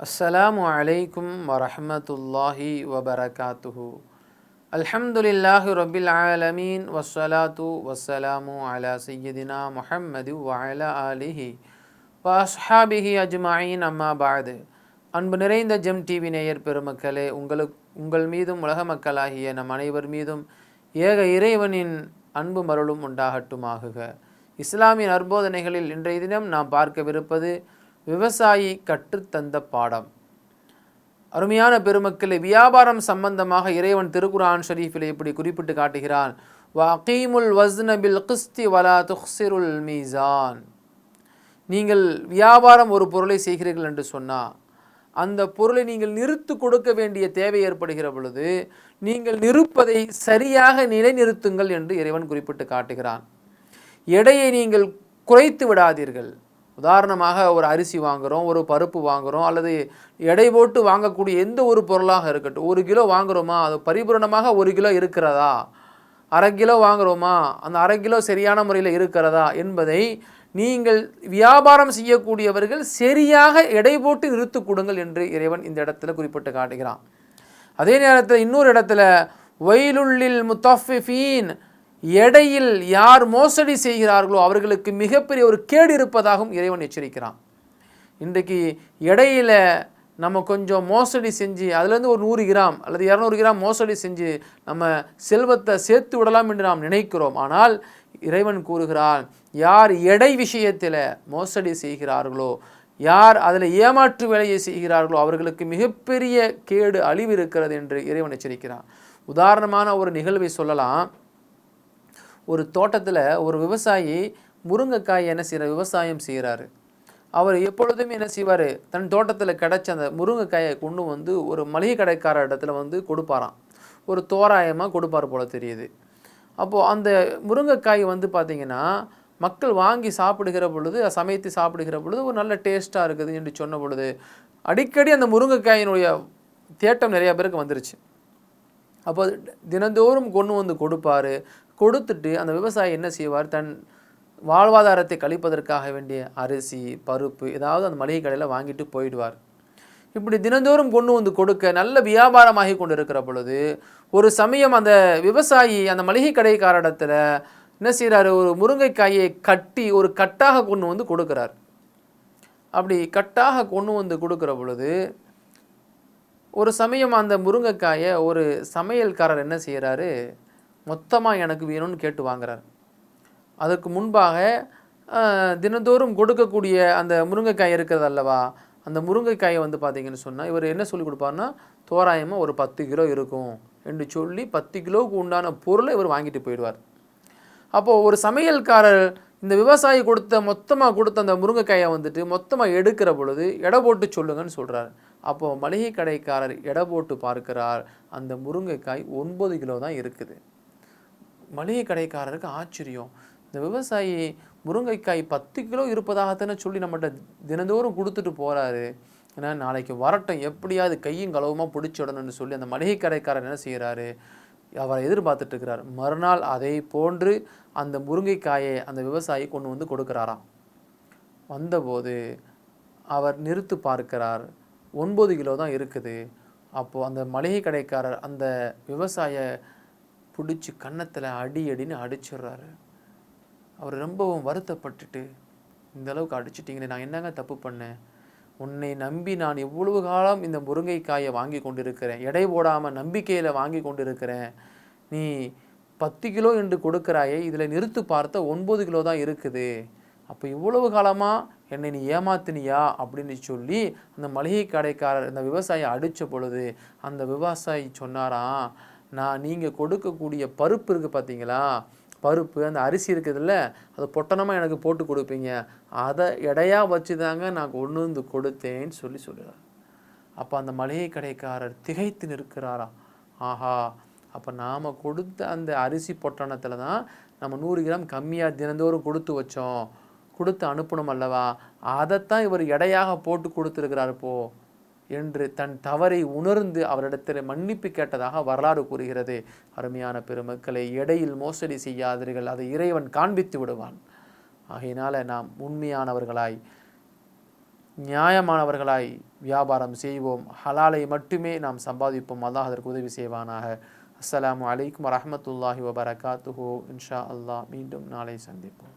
அஸ்ஸலாமு அலைக்கும் வரஹ்மத்துல்லாஹி வபரகாத்துஹு. அல்ஹம்துலில்லாஹி ரப்பில் ஆலமீன் வஸ்ஸலாத்து வஸ்ஸலாமு அலா சய்யிதினா முஹம்மது வ அலா ஆலிஹி வ அஸ்ஹாபிஹி அஜ்மஈன். அம்மா பஅது. அன்பு நிறைந்த ஜெம் டிவி நேயர் பெருமக்களே, உங்கள் மீதும் உலக மக்களாகிய நம் அனைவர் மீதும் ஏக இறைவனின் அன்பு மருளும் உண்டாகட்டுமாகுக. இஸ்லாமிய நற்போதனைகளில் இன்றைய தினம் நாம் பார்க்கவிருப்பது விவசாயி கற்றுத்தந்த பாடம். அருமையான பெருமக்களே, வியாபாரம் சம்பந்தமாக இறைவன் திருக்குர்ஆன் ஷரீஃபில் இப்படி குறிப்பிட்டு காட்டுகிறான், வஅகீமுல் வஸ்ன பில் கிஸ்தி வலா துக்ஸிருல் மீசான். நீங்கள் வியாபாரம் ஒரு பொருளை செய்கிறீர்கள் என்று சொன்னால் அந்த பொருளை நீங்கள் நிறுத்து கொடுக்க வேண்டிய தேவை ஏற்படுகிற பொழுது நீங்கள் நிறுப்பதை சரியாக நிலைநிறுத்துங்கள் என்று இறைவன் குறிப்பிட்டு காட்டுகிறான். எடையை நீங்கள் குறைத்து விடாதீர்கள். உதாரணமாக ஒரு அரிசி வாங்குகிறோம், ஒரு பருப்பு வாங்குகிறோம், அல்லது எடை போட்டு வாங்கக்கூடிய எந்த ஒரு பொருளாக இருக்கட்டும். 1 கிலோ வாங்குகிறோமா, அது பரிபூரணமாக 1 கிலோ இருக்கிறதா, அரை கிலோ வாங்குகிறோமா, அந்த அரை கிலோ சரியான முறையில் இருக்கிறதா என்பதை நீங்கள் வியாபாரம் செய்யக்கூடியவர்கள் சரியாக எடை போட்டு நிறுத்து கொடுங்கள் என்று இறைவன் இந்த இடத்துல குறிப்பிட்டு காட்டுகிறான். அதே நேரத்தில் இன்னொரு இடத்துல வயலுள்ளில் முத்தஃபிஃபீன், எடையில் யார் மோசடி செய்கிறார்களோ அவர்களுக்கு மிகப்பெரிய ஒரு கேடு இருப்பதாகவும் இறைவன் எச்சரிக்கிறான். இன்றைக்கு எடையில் நம்ம கொஞ்சம் மோசடி செஞ்சு அதுலேருந்து ஒரு 100 கிராம் அல்லது 200 கிராம் மோசடி செஞ்சு நம்ம செல்வத்தை சேர்த்து விடலாம் என்று நாம் நினைக்கிறோம். ஆனால் இறைவன் கூறுகிறான், யார் எடை விஷயத்தில் மோசடி செய்கிறார்களோ, யார் அதில் ஏமாற்று வேலையை செய்கிறார்களோ அவர்களுக்கு மிகப்பெரிய கேடு அழிவு இருக்கிறது என்று இறைவன் எச்சரிக்கிறான். உதாரணமான ஒரு நிகழ்வை சொல்லலாம். ஒரு தோட்டத்தில் ஒரு விவசாயி முருங்கைக்காய் என்ன செய்கிற விவசாயம் செய்கிறாரு. அவர் எப்பொழுதுமே என்ன செய்வார், தன் தோட்டத்தில் கிடைச்ச அந்த முருங்கைக்காயை கொண்டு வந்து ஒரு மளிகை கடைக்கார இடத்துல வந்து கொடுப்பாராம். ஒரு தோராயமாக கொடுப்பார் போல தெரியுது. அப்போது அந்த முருங்கைக்காய் வந்து பார்த்திங்கன்னா மக்கள் வாங்கி சாப்பிடுகிற பொழுது, சமைத்து சாப்பிடுகிற பொழுது ஒரு நல்ல டேஸ்ட்டாக இருக்குது என்று சொன்ன பொழுது அடிக்கடி அந்த முருங்கைக்காயினுடைய தேட்டம் நிறையா பேருக்கு வந்துருச்சு. அப்போ தினந்தோறும் கொண்டு வந்து கொடுப்பார். கொடுத்துட்டு அந்த விவசாயி என்ன செய்வார், தன் வாழ்வாதாரத்தை கழிப்பதற்காக வேண்டிய அரிசி பருப்பு ஏதாவது அந்த மளிகை கடையில் வாங்கிட்டு போயிடுவார். இப்படி தினந்தோறும் கொண்டு வந்து கொடுக்க நல்ல வியாபாரமாகி கொண்டு இருக்கிற பொழுது ஒரு சமயம் அந்த விவசாயி அந்த மளிகை கடைக்காரிடத்தில் என்ன செய்கிறாரு, ஒரு முருங்கைக்காயை கட்டி ஒரு கட்டாக கொண்டு வந்து கொடுக்குறார். அப்படி கட்டாக கொண்டு வந்து கொடுக்குற பொழுது ஒரு சமயம் அந்த முருங்கைக்காயை ஒரு சமையல்காரர் என்ன செய்கிறாரு, மொத்தமாக எனக்கு வேணும்னு கேட்டு வாங்குறார். அதற்கு முன்பாக தினந்தோறும் கொடுக்கக்கூடிய அந்த முருங்கைக்காய் இருக்கிறது அல்லவா, அந்த முருங்கைக்காயை வந்து பார்த்திங்கன்னு சொன்னால் இவர் என்ன சொல்லி கொடுப்பார்னா, தோராயமாக ஒரு 10 கிலோ இருக்கும் என்று சொல்லி 10 கிலோவுக்கு உண்டான பொருளை இவர் வாங்கிட்டு போயிடுவார். அப்போது ஒரு சமையல்காரர் இந்த விவசாயி மொத்தமாக கொடுத்த அந்த முருங்கைக்காயை வந்துட்டு மொத்தமாக எடுக்கிற பொழுது எடை போட்டு சொல்லுங்கன்னு சொல்கிறார். அப்போது மளிகை கடைக்காரர் எடை போட்டு பார்க்கிறார், அந்த முருங்கைக்காய் 9 கிலோ தான் இருக்குது. மளிகை கடைக்காரருக்கு ஆச்சரியம், இந்த விவசாயி முருங்கைக்காய் 10 கிலோ இருப்பதாகத்தானே சொல்லி நம்மகிட்ட தினந்தோறும் கொடுத்துட்டு போகிறாரு, ஏன்னா நாளைக்கு வரட்டும் எப்படியாவது கையும் களவுமாக பிடிச்சிடணும்னு சொல்லி அந்த மளிகை கடைக்காரர் என்ன செய்கிறாரு, அவரை எதிர்பார்த்துட்டு இருக்கிறார். மறுநாள் அதை போன்று அந்த முருங்கைக்காயை அந்த விவசாயி கொண்டு வந்து கொடுக்குறாராம். வந்தபோது அவர் நிறுத்து பார்க்கிறார், 9 கிலோ தான் இருக்குது. அப்போது அந்த மளிகை கடைக்காரர் அந்த விவசாய பிடிச்சி கன்னத்தில் அடின்னு அடிச்சிடுறாரு. அவர் ரொம்பவும் வருத்தப்பட்டுட்டு, இந்த அளவுக்கு அடிச்சிட்டிங்களே, நான் என்னங்க தப்பு பண்ணேன், உன்னை நம்பி நான் எவ்வளவு காலம் இந்த முருங்கைக்காயை வாங்கி கொண்டிருக்கிறேன், எடை போடாமல் நம்பிக்கையில் வாங்கி கொண்டிருக்கிறேன், நீ 10 கிலோ என்று கொடுக்குறாயே, இதில் நிறுத்து பார்த்த 9 கிலோ தான் இருக்குது, அப்போ இவ்வளவு காலமாக என்னை நீ ஏமாத்தினியா அப்படின்னு சொல்லி அந்த மளிகை கடைக்காரர் அந்த விவசாயி அடித்த பொழுது அந்த விவசாயி சொன்னாராம், நான் நீங்கள் கொடுக்கக்கூடிய பருப்பு இருக்குது பார்த்தீங்களா, பருப்பு அந்த அரிசி இருக்குதுல்ல, அதை பொட்டணமாக எனக்கு போட்டு கொடுப்பீங்க, அதை எடையாக வச்சு தாங்க நான் கொண்டு வந்து கொடுத்தேன்னு சொல்லுறார். அப்போ அந்த மளிகை கடைக்காரர் திகைத்து நிற்கிறாராம். ஆஹா, அப்போ நாம் கொடுத்த அந்த அரிசி பொட்டணத்தில் தான் நம்ம 100 கிராம் கம்மியாக தினந்தோறும் கொடுத்து வச்சோம், கொடுத்து அனுப்பணும் அல்லவா, அதைத்தான் இவர் எடையாக போட்டு கொடுத்துருக்கிறார் போ என்று தன் தவறை உணர்ந்து அவரிடத்தில் மன்னிப்பு கேட்டதாக வரலாறு கூறுகிறது. அருமையான பெருமக்களை, எடையில் மோசடி செய்யாதீர்கள், அதை இறைவன் காண்பித்து விடுவான். ஆகையினால நாம் உண்மையானவர்களாய் நியாயமானவர்களாய் வியாபாரம் செய்வோம், ஹலாலை மட்டுமே நாம் சம்பாதிப்போம். அல்லாஹ் அதற்கு உதவி செய்வானாக. அஸ்ஸலாமு அலைக்கும் வரஹ்மத்துல்லாஹி வபரகாத்துஹு. இன்ஷா அல்லாஹ் மீண்டும் நாளை சந்திப்போம்.